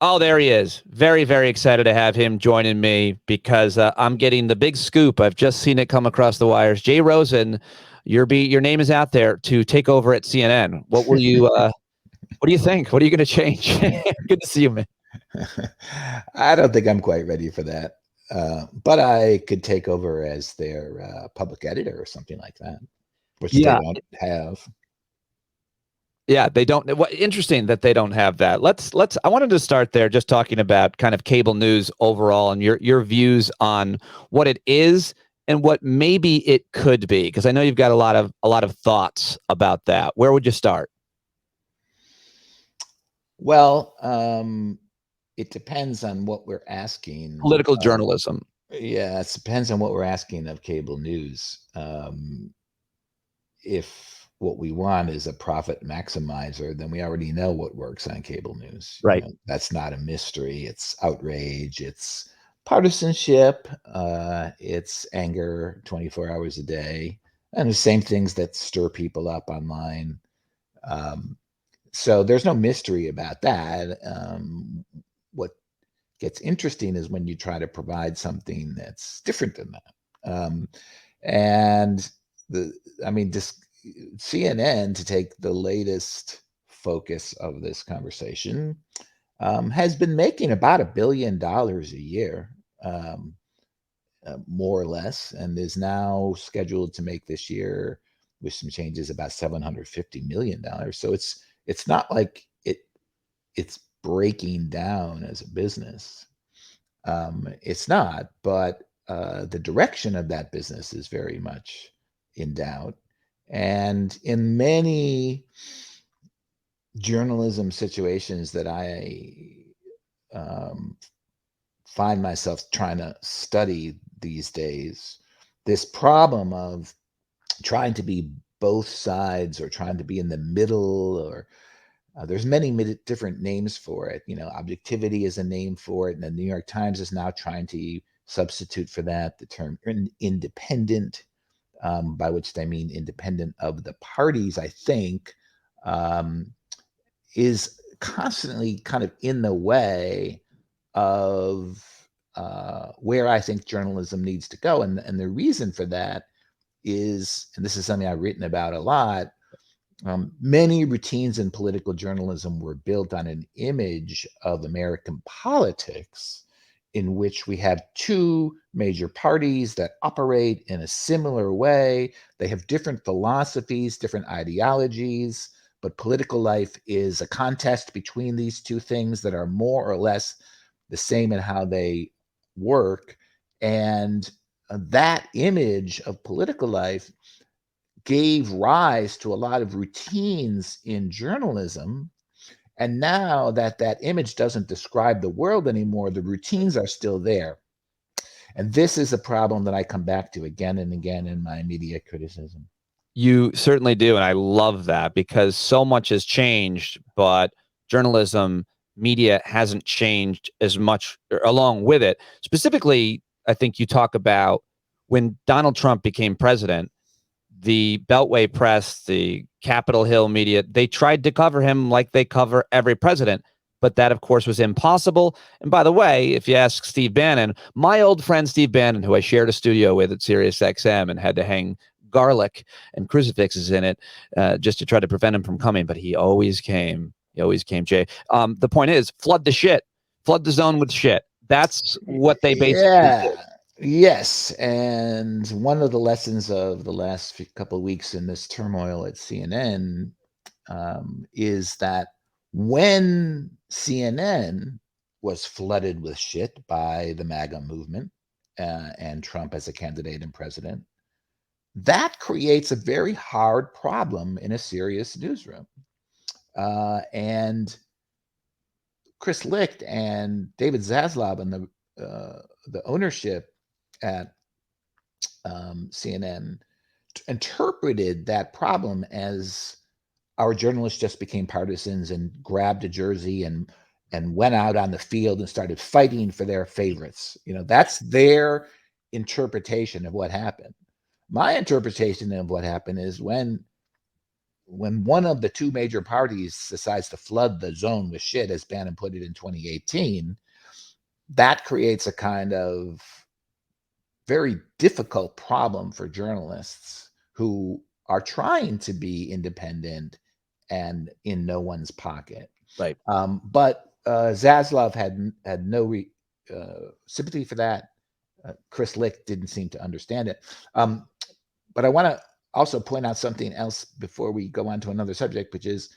Oh, there he is. Very, very excited to have him joining me because I'm getting the big scoop. I've just seen it come across the wires. Jay Rosen, your name is out there to take over at CNN. What will you? What do you think? What are you going to change? Good to see you, man. I don't think I'm quite ready for that. But I could take over as their public editor or something like that, which they Yeah, don't have. yeah, they don't. What interesting that they don't have that. Let's. I wanted to start there, just talking about kind of cable news overall and your views on what it is and what maybe it could be, because I know you've got a lot of thoughts about that. Where would you start? Well, it depends on what we're asking. Political journalism. Yeah, it depends on what we're asking of cable news. If what we want is a profit maximizer, then we already know what works on cable news. Right. That's not a mystery. It's outrage. It's partisanship. It's anger 24 hours a day, and the same things that stir people up online. Um, so there's no mystery about that. What gets interesting is when you try to provide something that's different than that. And the, I mean, just CNN, to take the latest focus of this conversation, has been making about $1 billion a year, um, more or less, and is now scheduled to make this year, with some changes, about $750 million. So it's not like it's breaking down as a business. It's not, but the direction of that business is very much in doubt. And in many journalism situations that I um, find myself trying to study these days, this problem of trying to be both sides or trying to be in the middle, or there's many different names for it. Objectivity is a name for it, and the New York Times is now trying to substitute for that the term independent, by which they mean independent of the parties, I think, um, is constantly kind of in the way of where I think journalism needs to go. And the reason for that is, and this is something I've written about a lot, many routines in political journalism were built on an image of American politics in which we have two major parties that operate in a similar way. They have different philosophies, different ideologies, but political life is a contest between these two things that are more or less the same in how they work. And that image of political life gave rise to a lot of routines in journalism. And now that that image doesn't describe the world anymore, the routines are still there. And this is a problem that I come back to again and again in my media criticism. You certainly do, and I love that because so much has changed, but journalism, media hasn't changed as much along with it. Specifically, I think you talk about when Donald Trump became president, the Beltway press, the Capitol Hill media, they tried to cover him like they cover every president. But that, of course, was impossible. And by the way, if you ask Steve Bannon, my old friend Steve Bannon, who I shared a studio with at Sirius XM and had to hang garlic and crucifixes in it just to try to prevent him from coming, but he always came. He always came, Jay. The point is, flood the shit, flood the zone with shit. That's what they basically Yeah. did. Yes. And one of the lessons of the last couple of weeks in this turmoil at CNN, is that when CNN was flooded with shit by the MAGA movement, and Trump as a candidate and president, that creates a very hard problem in a serious newsroom. And Chris Licht and David Zaslav and the ownership at CNN interpreted that problem as our journalists just became partisans and grabbed a jersey and went out on the field and started fighting for their favorites. That's their interpretation of what happened. My interpretation of what happened is when when one of the two major parties decides to flood the zone with shit, as Bannon put it in 2018, that creates a kind of very difficult problem for journalists who are trying to be independent and in no one's pocket. Right. But Zaslav had no sympathy for that. Chris Licht didn't seem to understand it. But I want to also point out something else before we go on to another subject, which is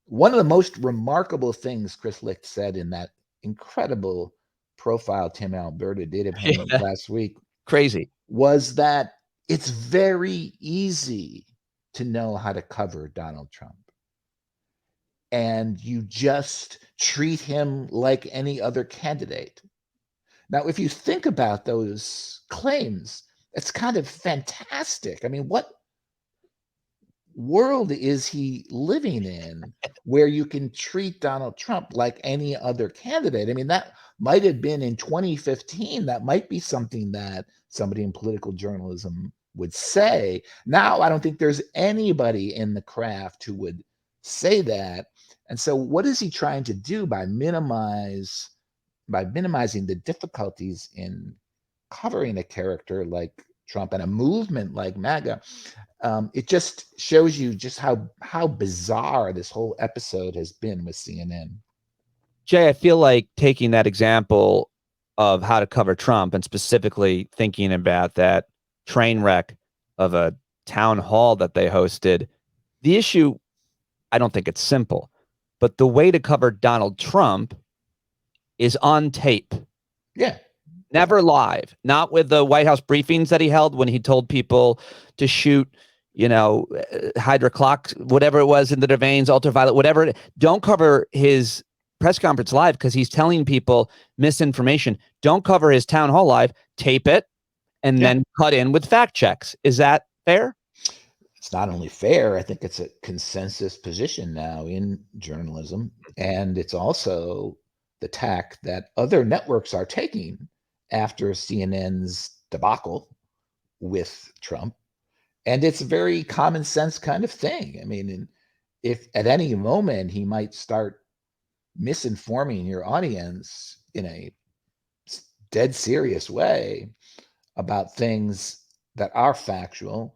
one of the most remarkable things Chris Licht said in that incredible profile Tim Alberta did of him Yeah. last week Crazy. was that it's very easy to know how to cover Donald Trump. And you just treat him like any other candidate. Now, if you think about those claims, it's kind of fantastic. I mean, what world is he living in where you can treat Donald Trump like any other candidate? I mean, that might have been in 2015. That might be something that somebody in political journalism would say. Now, I don't think there's anybody in the craft who would say that. And so, what is he trying to do by minimizing the difficulties in covering a character like Trump and a movement like MAGA? It just shows you just how bizarre this whole episode has been with CNN. Jay, I feel like taking that example of how to cover Trump and specifically thinking about that train wreck of a town hall that they hosted, the issue, I don't think it's simple, but the way to cover Donald Trump is on tape. Yeah. Never live, not with the White House briefings that he held when he told people to shoot, hydroclock, whatever it was into their veins, ultraviolet, whatever. Don't cover his press conference live because he's telling people misinformation. Don't cover his town hall live, tape it, and then cut in with fact checks. Is that fair? It's not only fair, I think it's a consensus position now in journalism. And it's also the tack that other networks are taking after CNN's debacle with Trump. And it's a very common sense kind of thing. I mean, if at any moment he might start misinforming your audience in a dead serious way about things that are factual,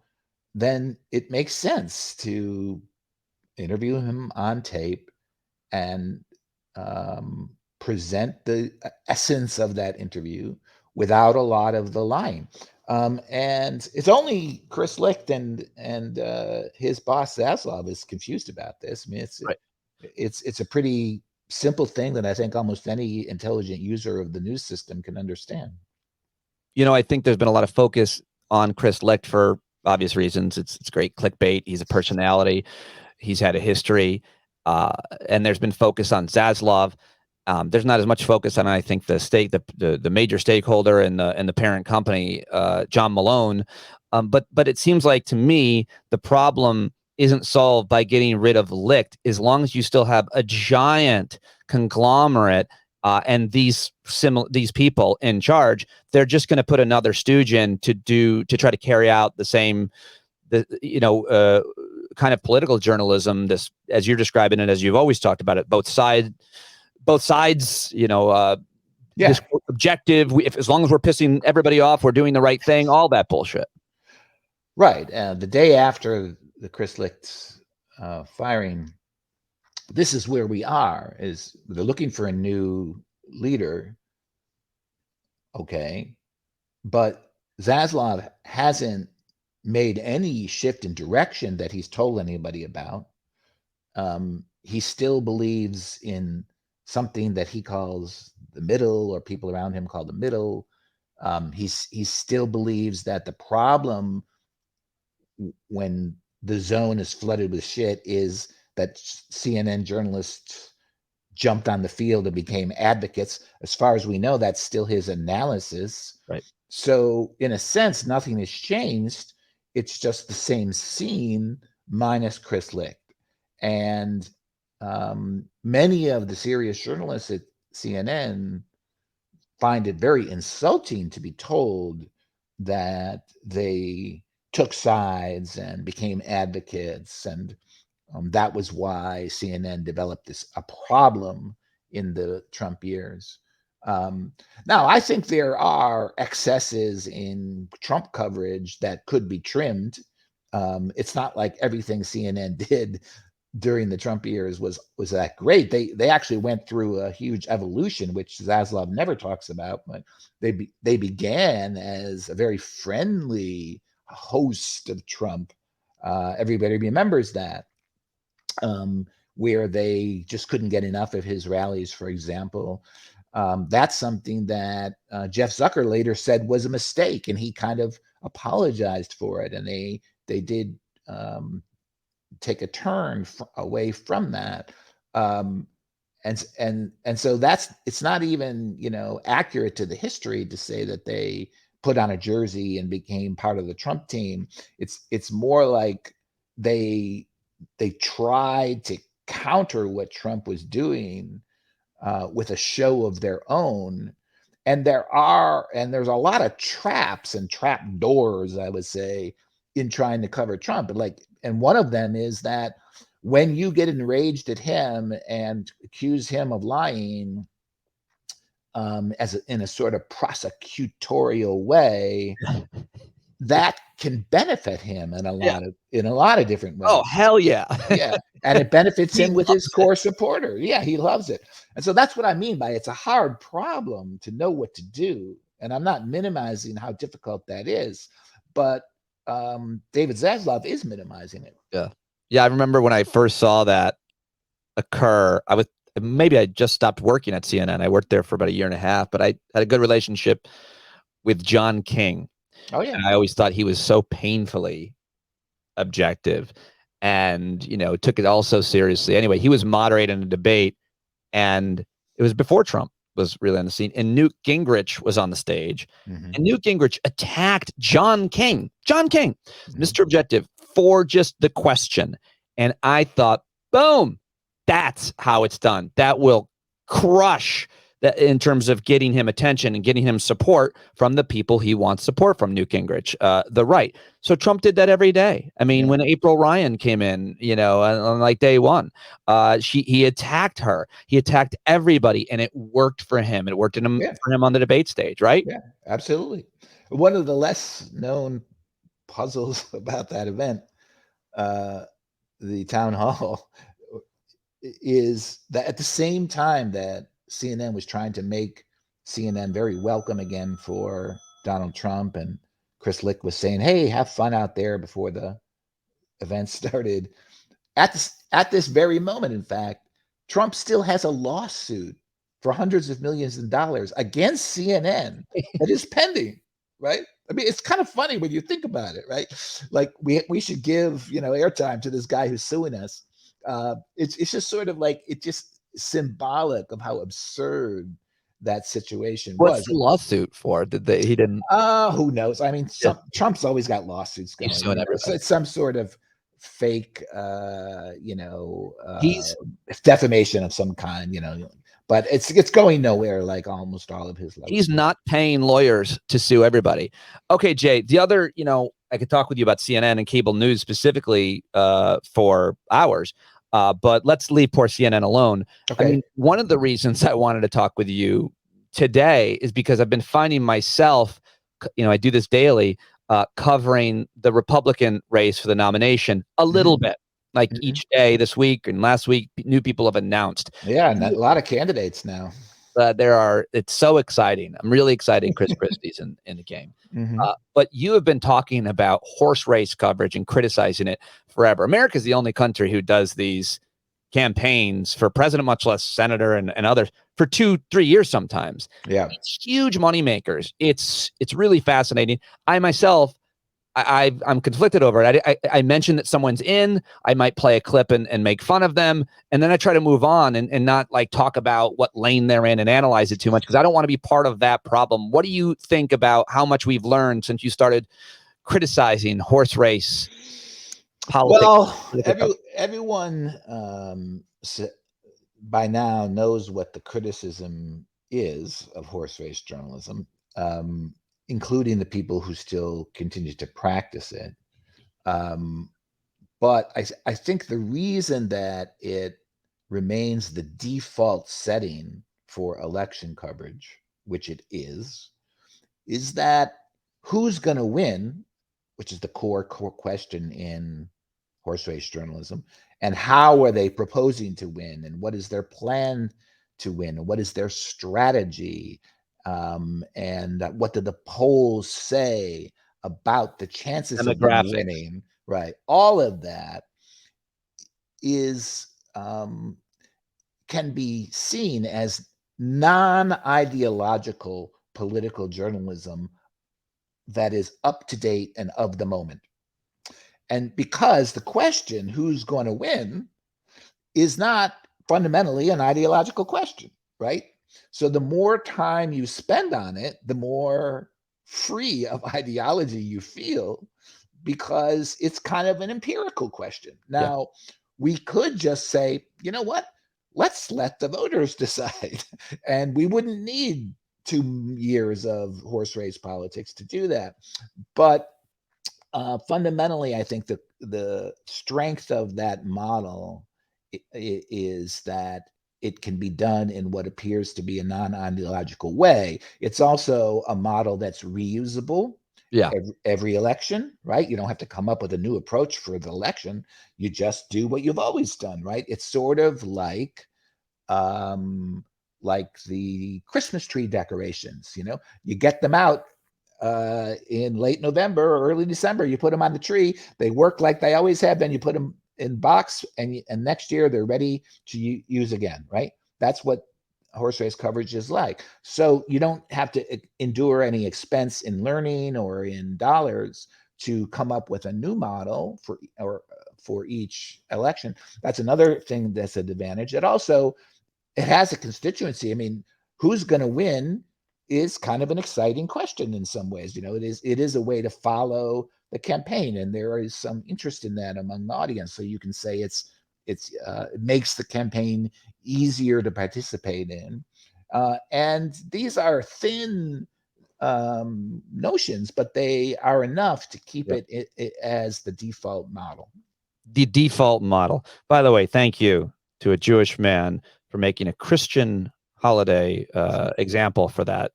then it makes sense to interview him on tape and present the essence of that interview without a lot of the lying. And it's only Chris Licht and his boss Zaslav is confused about this. I mean, it's a pretty simple thing that I think almost any intelligent user of the news system can understand. I think there's been a lot of focus on Chris Licht for obvious reasons. It's great clickbait. He's a personality. He's had a history, and there's been focus on Zaslav. There's not as much focus on, I think, the major stakeholder and the parent company, John Malone. But it seems like to me the problem isn't solved by getting rid of Licht, as long as you still have a giant conglomerate and these people in charge. They're just going to put another stooge in to try to carry out the same kind of political journalism, this, as you're describing it, as you've always talked about it, both sides, this objective, as long as we're pissing everybody off, we're doing the right thing, all that bullshit. Right. The day after the Chris Licht firing, this is where we are, is they're looking for a new leader. Okay. But Zaslav hasn't made any shift in direction that he's told anybody about. He still believes in something that he calls the middle, or people around him call the middle. He still believes that the problem when the zone is flooded with shit is that CNN journalists jumped on the field and became advocates. As far as we know, that's still his analysis. Right. So in a sense, nothing has changed. It's just the same scene minus Chris Licht. And many of the serious journalists at CNN find it very insulting to be told that they took sides and became advocates and That was why CNN developed a problem in the Trump years. Now, I think there are excesses in Trump coverage that could be trimmed. It's not like everything CNN did during the Trump years was that great. They actually went through a huge evolution, which Zaslav never talks about. But they began as a very friendly host of Trump. Everybody remembers that, where they just couldn't get enough of his rallies, for example. That's something that Jeff Zucker later said was a mistake, and he kind of apologized for it. And they did take a turn away from that. And so it's not even accurate to the history to say that they put on a jersey and became part of the Trump team. It's more like they tried to counter what Trump was doing with a show of their own. And there's a lot of traps and trap doors, I would say, in trying to cover Trump. And one of them is that when you get enraged at him and accuse him of lying, in a sort of prosecutorial way, that can benefit him in a Yeah. lot of different ways. Oh, hell yeah. Yeah. And it benefits He him with his loves core supporter. Yeah, he loves it. And so that's what I mean by it's a hard problem to know what to do. And I'm not minimizing how difficult that is, but David Zaslav is minimizing it. Yeah. Yeah, I remember when I first saw that occur, I just stopped working at CNN. I worked there for about a year and a half, but I had a good relationship with John King. Oh, yeah. And I always thought he was so painfully objective and, took it all so seriously. Anyway, he was moderating a debate, and it was before Trump was really on the scene, and Newt Gingrich was on the stage. Mhm. And Newt Gingrich attacked John King, Mhm. Mr. Objective, for just the question. And I thought, boom, that's how it's done. That will crush that in terms of getting him attention and getting him support from the people he wants support from, Newt Gingrich, the right. So Trump did that every day. I mean, Yeah. when April Ryan came in, on like day one, he attacked her. He attacked everybody, and it worked for him. It worked Yeah. for him on the debate stage, right? Yeah, absolutely. One of the less known puzzles about that event, the town hall, is that at the same time that CNN was trying to make CNN very welcome again for Donald Trump, and Chris Licht was saying, "Hey, have fun out there," before the event started. At this very moment, in fact, Trump still has a lawsuit for hundreds of millions of dollars against CNN that is pending, right? I mean, it's kind of funny when you think about it, right? Like we should give airtime to this guy who's suing us. It's just sort of like it's just symbolic of how absurd that situation What's was. the lawsuit for? He didn't. Who knows? I mean, Yeah. Trump's always got lawsuits going. He's suing So everybody. it's some sort of fake, He's defamation of some kind. But it's going nowhere, like almost all of his lawsuits. He's not paying lawyers to sue everybody. Okay, Jay, the other, I could talk with you about CNN and cable news specifically for hours, but let's leave poor CNN alone. Okay. I mean, one of the reasons I wanted to talk with you today is because I've been finding myself, I do this daily, covering the Republican race for the nomination a little bit. Like each day this week and last week, new people have announced. Yeah, and a lot of candidates now. It's so exciting. I'm really excited Chris Christie's in the game. But you have been talking about horse race coverage and criticizing it forever. America's the only country who does these campaigns for president, much less senator and others, for 2-3 years sometimes. Yeah. It's huge money makers. It's really fascinating. I myself, I'm conflicted over it. I mentioned that someone's in, I might play a clip and make fun of them. And then I try to move on and not like talk about what lane they're in and analyze it too much, because I don't want to be part of that problem. What do you think about how much we've learned since you started criticizing horse race politics? Well, everyone by now knows what the criticism is of horse race journalism, including the people who still continue to practice it. But I think the reason that it remains the default setting for election coverage, which it is that who's going to win, which is the core question in horse race journalism, and how are they proposing to win, and what is their plan to win, and what is their strategy, and what do the polls say about the chances of them Demographics. winning, right? All of that is can be seen as non-ideological political journalism that is up to date and of the moment. And because the question, who's going to win, is not fundamentally an ideological question, right? So the more time you spend on it, the more free of ideology you feel, because it's kind of an empirical question. Yeah. Now, we could just say, you know what? Let's let the voters decide. And we wouldn't need 2 years of horse race politics to do that. But fundamentally, I think the strength of that model is that it can be done in what appears to be a non-ideological way. It's also a model that's reusable Yeah. every election, right? You don't have to come up with a new approach for the election. You just do what you've always done, right? It's sort of like the Christmas tree decorations. You get them out in late November or early December. You put them on the tree. They work like they always have. Then you put them in box, and next year they're ready to use again, right? That's what horse race coverage is like. So you don't have to endure any expense in learning or in dollars to come up with a new model for each election. That's another thing that's an advantage. It has a constituency. I mean, who's going to win is kind of an exciting question in some ways. It is a way to follow the campaign, and there is some interest in that among the audience. So you can say it makes the campaign easier to participate in. And these are thin notions, but they are enough to keep Yep. it as the default model. The default model. By the way, thank you to a Jewish man for making a Christian holiday example for that.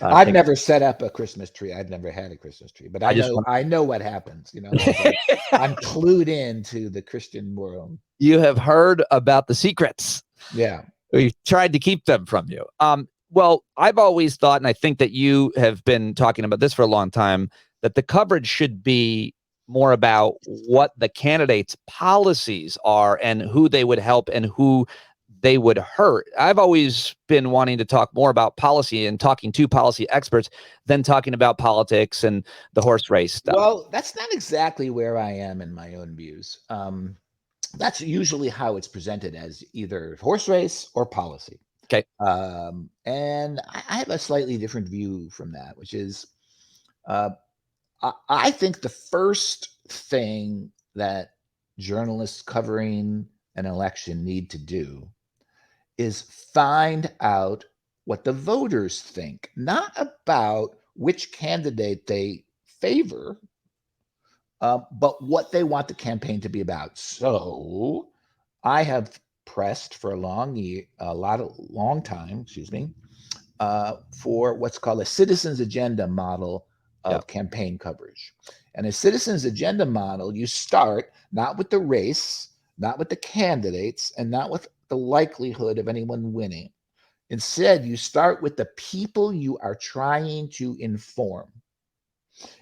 I I've think never set up a Christmas tree. I've never had a Christmas tree, but I I just know want I know what happens. So I'm clued into the Christian world. you have heard about the secrets. Yeah. We've tried to keep them from you. Well, I've always thought, and I think that you have been talking about this for a long time, that the coverage should be more about what the candidates' policies are and who they would help and who they would hurt. I've always been wanting to talk more about policy and talking to policy experts than talking about politics and the horse race stuff. Well, that's not exactly where I am in my own views. That's usually how it's presented, as either horse race or policy. Okay. And I have a slightly different view from that, which is uh, I think the first thing that journalists covering an election need to do is find out what the voters think, not about which candidate they favor, but what they want the campaign to be about. So I have pressed for a long time, for what's called a citizens agenda model Yep. of campaign coverage. And a citizens agenda model, you start not with the race, not with the candidates, and not with the likelihood of anyone winning. Instead, you start with the people you are trying to inform.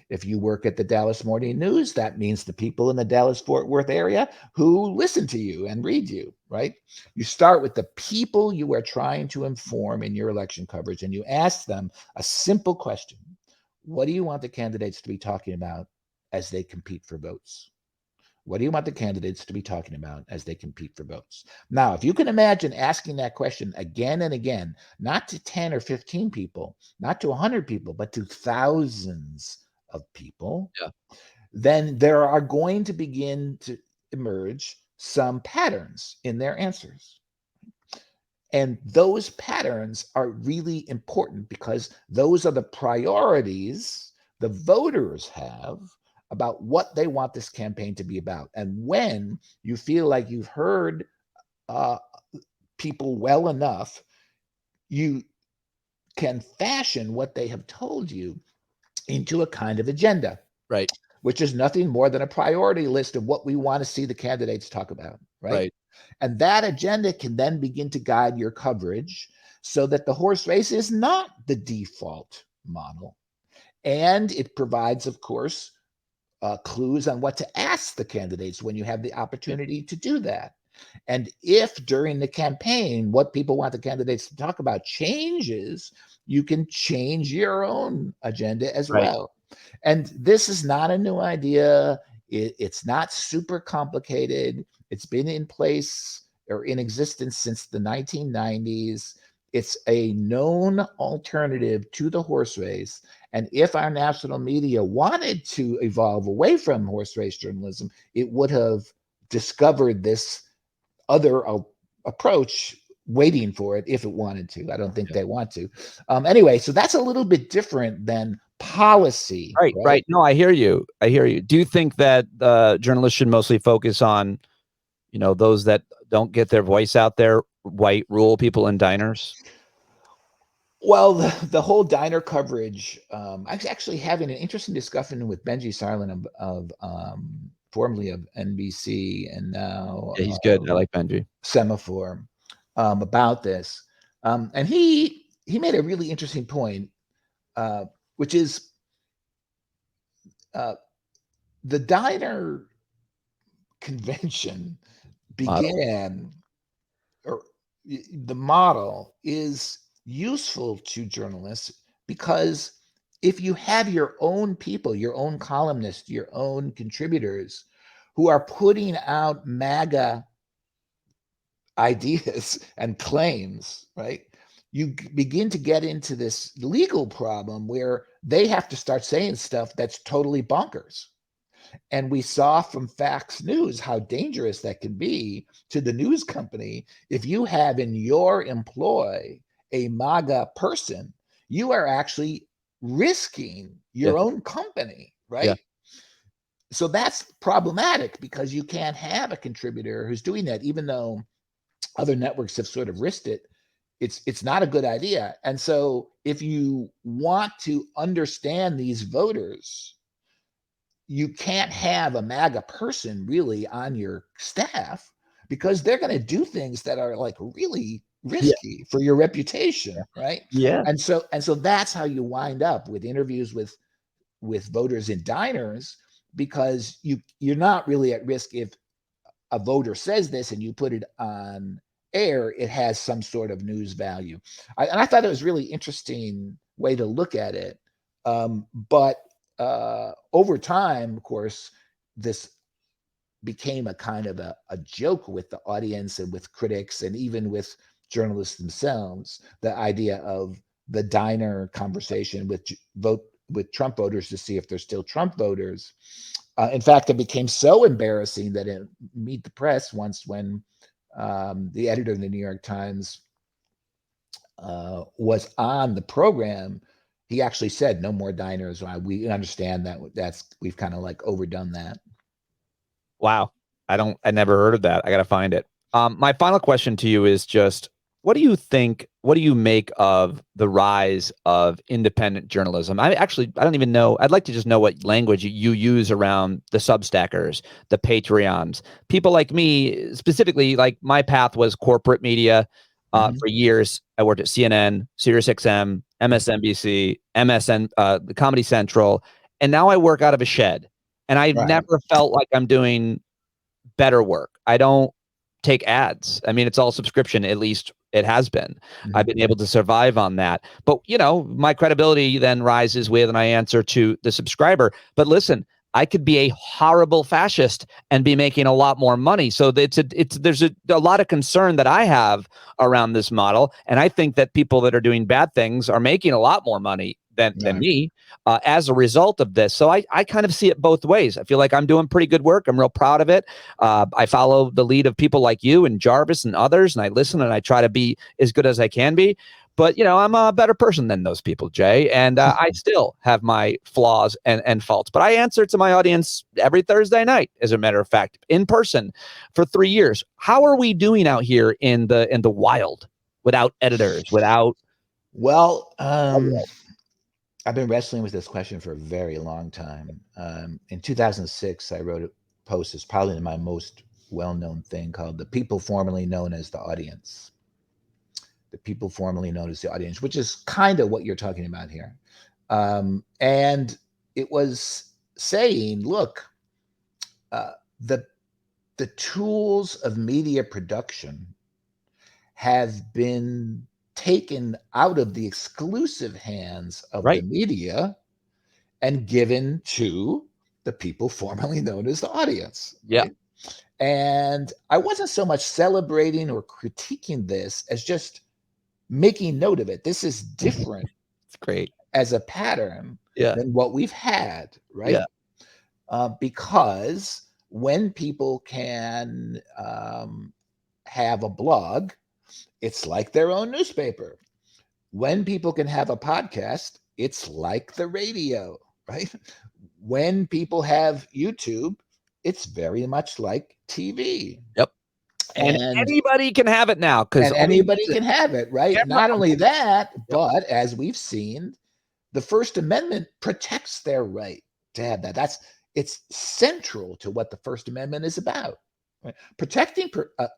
If you work at the Dallas Morning News, that means the people in the Dallas-Fort Worth area who listen to you and read you, right? You start with the people you are trying to inform in your election coverage, and you ask them a simple question. What do you want the candidates to be talking about as they compete for votes? What do you want the candidates to be talking about as they compete for votes? Now, if you can imagine asking that question again and again, not to 10 or 15 people, not to 100 people, but to thousands of people, Yeah. then there are going to begin to emerge some patterns in their answers. And those patterns are really important because those are the priorities the voters have about what they want this campaign to be about. And when you feel like you've heard people well enough, you can fashion what they have told you into a kind of agenda, Right. which is nothing more than a priority list of what we want to see the candidates talk about, right? And that agenda can then begin to guide your coverage so that the horse race is not the default model. And it provides, of course, clues on what to ask the candidates when you have the opportunity to do that. And if during the campaign, what people want the candidates to talk about changes, you can change your own agenda as well. And this is not a new idea. It's not super complicated. It's been in place or in existence since the 1990s. It's a known alternative to the horse race. And if our national media wanted to evolve away from horse race journalism, it would have discovered this other approach waiting for it if it wanted to. I don't think they want to. Anyway, so that's a little bit different than policy. Right. No, I hear you. Do you think that journalists should mostly focus on, those that don't get their voice out there, white rural people in diners? Well, the whole diner coverage, I was actually having an interesting discussion with Benji Sarlin of formerly of NBC and now Yeah, he's good. I like Benji. Semaphore, about this. And he made a really interesting point, which is the diner convention began, or the model is useful to journalists because if you have your own people, your own columnists, your own contributors who are putting out MAGA ideas and claims, right? You begin to get into this legal problem where they have to start saying stuff that's totally bonkers. And we saw from Fox News how dangerous that can be to the news company. If you have in your employ a MAGA person, you are actually risking your own company, right? So that's problematic because you can't have a contributor who's doing that, even though other networks have sort of risked it. It's not a good idea. And so if you want to understand these voters, you can't have a MAGA person really on your staff because they're going to do things that are like really risky for your reputation, right? And so that's how you wind up with interviews with voters in diners, because you're not really at risk if a voter says this and you put it on air, it has some sort of news value. And I thought it was really interesting way to look at it. But over time, of course, this became a kind of a joke with the audience and with critics and even with journalists themselves, the idea of the diner conversation with Trump voters to see if they're still Trump voters. In fact, it became so embarrassing that in Meet the Press once, when the editor of the New York Times was on the program, he actually said, "No more diners. We understand that we've kind of like overdone that." Wow. I never heard of that. I got to find it. My final question to you is just, what do you make of the rise of independent journalism? I don't even know. I'd like to just know what language you use around the Substackers, the Patreons, people like me, specifically. Like, my path was corporate media. For years, I worked at CNN, SiriusXM, MSNBC, the Comedy Central, and now I work out of a shed. And I've never felt like I'm doing better work. I don't take ads. I mean, it's all subscription. At least it has been. I've been able to survive on that. But, my credibility then rises when I answer to the subscriber. But listen, I could be a horrible fascist and be making a lot more money. So there's a lot of concern that I have around this model. And I think that people that are doing bad things are making a lot more money than me as a result of this. So I kind of see it both ways. I feel like I'm doing pretty good work. I'm real proud of it. I follow the lead of people like you and Jarvis and others, and I listen and I try to be as good as I can be. But, I'm a better person than those people, Jay. And I still have my flaws and faults. But I answer to my audience every Thursday night, as a matter of fact, in person for 3 years. How are we doing out here in the wild without editors, without? Well, I've been wrestling with this question for a very long time. In 2006, I wrote a post. It's probably my most well-known thing, called "The People Formerly Known as the Audience." The people formerly known as the audience, which is kind of what you're talking about here. And it was saying, look, the tools of media production have been taken out of the exclusive hands of the media and given to the people formerly known as the audience. Yeah. Right? And I wasn't so much celebrating or critiquing this as just making note of it. This is different. It's great as a pattern than what we've had, right? Because when people can have a blog, it's like their own newspaper. When people can have a podcast, it's like the radio, right? When people have YouTube, it's very much like TV. Yep. And anybody can have it now, and anybody can have it, right? Not only that, but as we've seen, the First Amendment protects their right to have that. It's central to what the First Amendment is about. Right? Protecting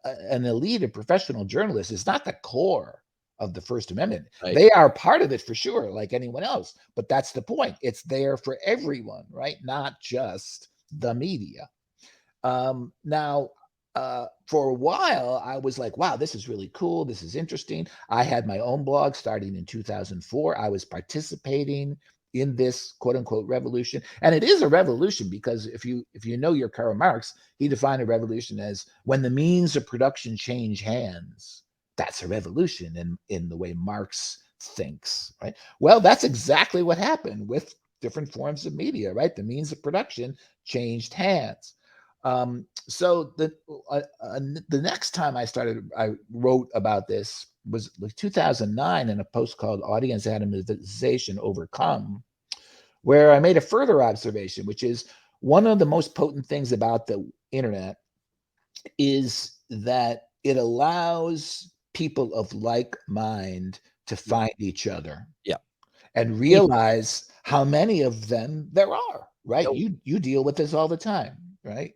an elite of professional journalists is not the core of the First Amendment. Right. They are part of it for sure, like anyone else. But that's the point. It's there for everyone, right? Not just the media. Now, for a while, I was like, wow, this is really cool. This is interesting. I had my own blog starting in 2004. I was participating in this quote unquote revolution. And it is a revolution because if you know your Karl Marx, he defined a revolution as when the means of production change hands. That's a revolution in the way Marx thinks, right? Well, that's exactly what happened with different forms of media, right? The means of production changed hands. So the next time I wrote about this was like 2009 in a post called "Audience Atomization Overcome," where I made a further observation, which is one of the most potent things about the internet is that it allows people of like mind to find each other, and realize how many of them there are. Right, you deal with this all the time, right?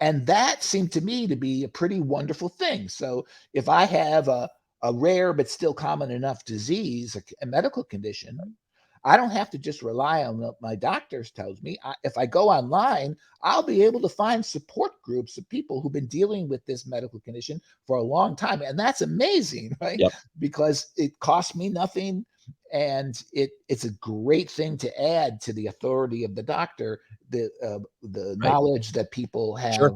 And that seemed to me to be a pretty wonderful thing. So if I have a rare but still common enough disease, a medical condition, I don't have to just rely on what my doctor tells me. If I go online, I'll be able to find support groups of people who've been dealing with this medical condition for a long time. And that's amazing, right? Yep. Because it costs me nothing. And it's a great thing to add to the authority of the doctor, the knowledge that people have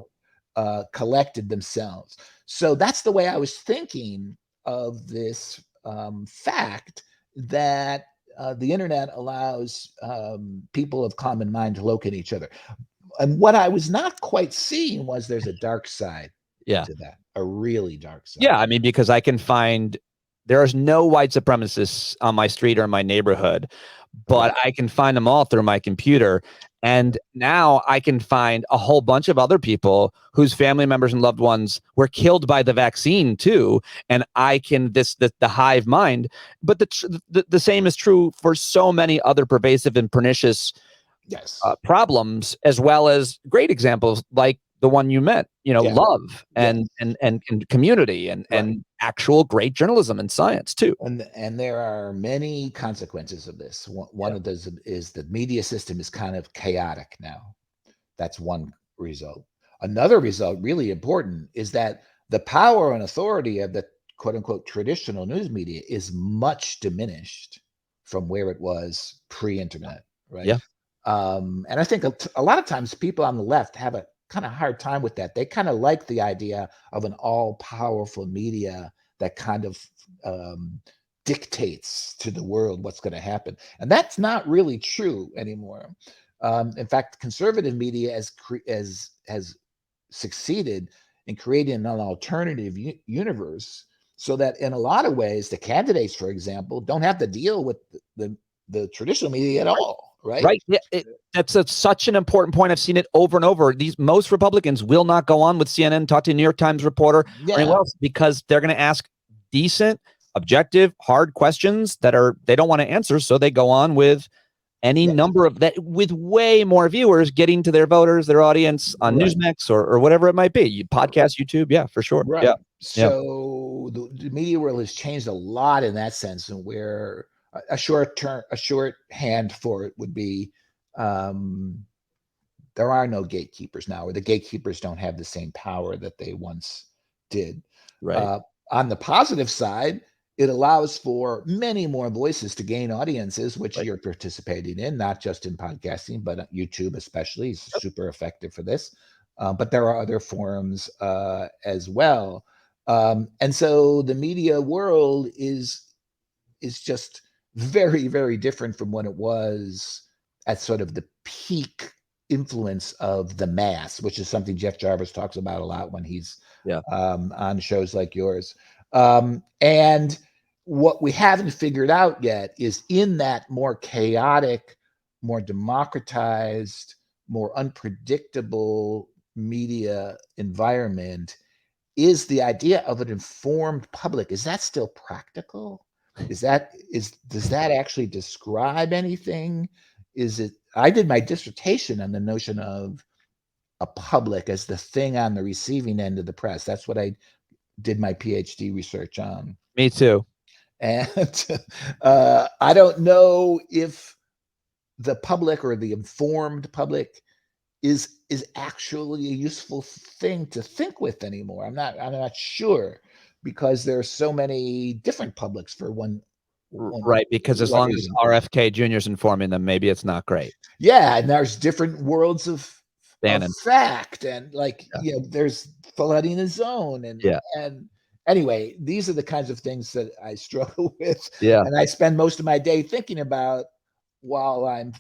collected themselves. So that's the way I was thinking of this fact that the internet allows people of common mind to locate each other. And what I was not quite seeing was there's a dark side to that, a really dark side. Yeah, I mean, because I can find there is no white supremacists on my street or in my neighborhood, but I can find them all through my computer. And now I can find a whole bunch of other people whose family members and loved ones were killed by the vaccine too. And I can the hive mind. But the same is true for so many other pervasive and pernicious problems, as well as great examples like the one you met, love and community and actual great journalism and science too. And there are many consequences of this. One of those is the media system is kind of chaotic now. That's one result. Another result, really important, is that the power and authority of the quote unquote traditional news media is much diminished from where it was pre-internet, right? Yeah. And I think a lot of times people on the left have a kind of hard time with that. They kind of like the idea of an all-powerful media that kind of dictates to the world what's going to happen. And that's not really true anymore. In fact, conservative media has succeeded in creating an alternative universe, so that in a lot of ways, the candidates, for example, don't have to deal with the traditional media at all, right? Right. Yeah, that's such an important point. I've seen it over and over. Most Republicans will not go on with CNN, talk to a New York Times reporter or anyone else, because they're going to ask decent, objective, hard questions that they don't want to answer. So they go on with any number of that, with way more viewers getting to their voters, their audience on Newsmax or whatever it might be. Podcast, YouTube. Yeah, for sure. Right. Yeah. So the media world has changed a lot in that sense, and where a shorthand for it would be, there are no gatekeepers now, or the gatekeepers don't have the same power that they once did. Right. On the positive side, it allows for many more voices to gain audiences, which you're participating in, not just in podcasting, but YouTube especially is super effective for this. But there are other forums as well. And so the media world is just very, very different from when it was at sort of the peak influence of the mass, which is something Jeff Jarvis talks about a lot when he's on shows like yours. And what we haven't figured out yet is, in that more chaotic, more democratized, more unpredictable media environment, is the idea of an informed public. Is that still practical? Does that actually describe anything? I did my dissertation on the notion of a public as the thing on the receiving end of the press. That's what I did my PhD research on. Me too. And I don't know if the public, or the informed public, is actually a useful thing to think with anymore. I'm not sure, because there are so many different publics for one. Right, because as long as RFK Jr. is informing them, maybe it's not great. Yeah, and there's different worlds of fact, and there's flooding the zone, and anyway, these are the kinds of things that I struggle with, and I spend most of my day thinking about while I'm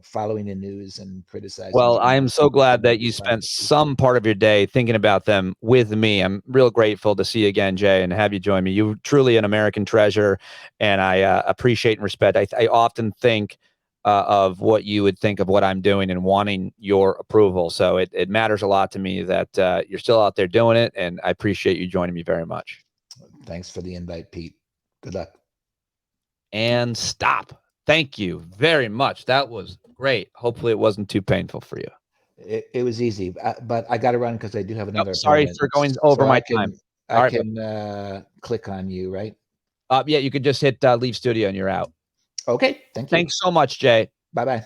following the news and criticizing. Well, I am so glad that you spent some part of your day thinking about them with me. I'm real grateful to see you again, Jay, and have you join me. You're truly an American treasure, and I appreciate and respect. I often think of what you would think of what I'm doing and wanting your approval. So it matters a lot to me that you're still out there doing it, and I appreciate you joining me very much. Thanks for the invite, Pete. Good luck. And stop. Thank you very much. That was great. Hopefully it wasn't too painful for you. It was easy, but I got to run because I do have another. Sorry for going over my time. I can click on you, right? Yeah, you could just hit leave studio and you're out. Okay, thank you. Thanks so much, Jay. Bye-bye.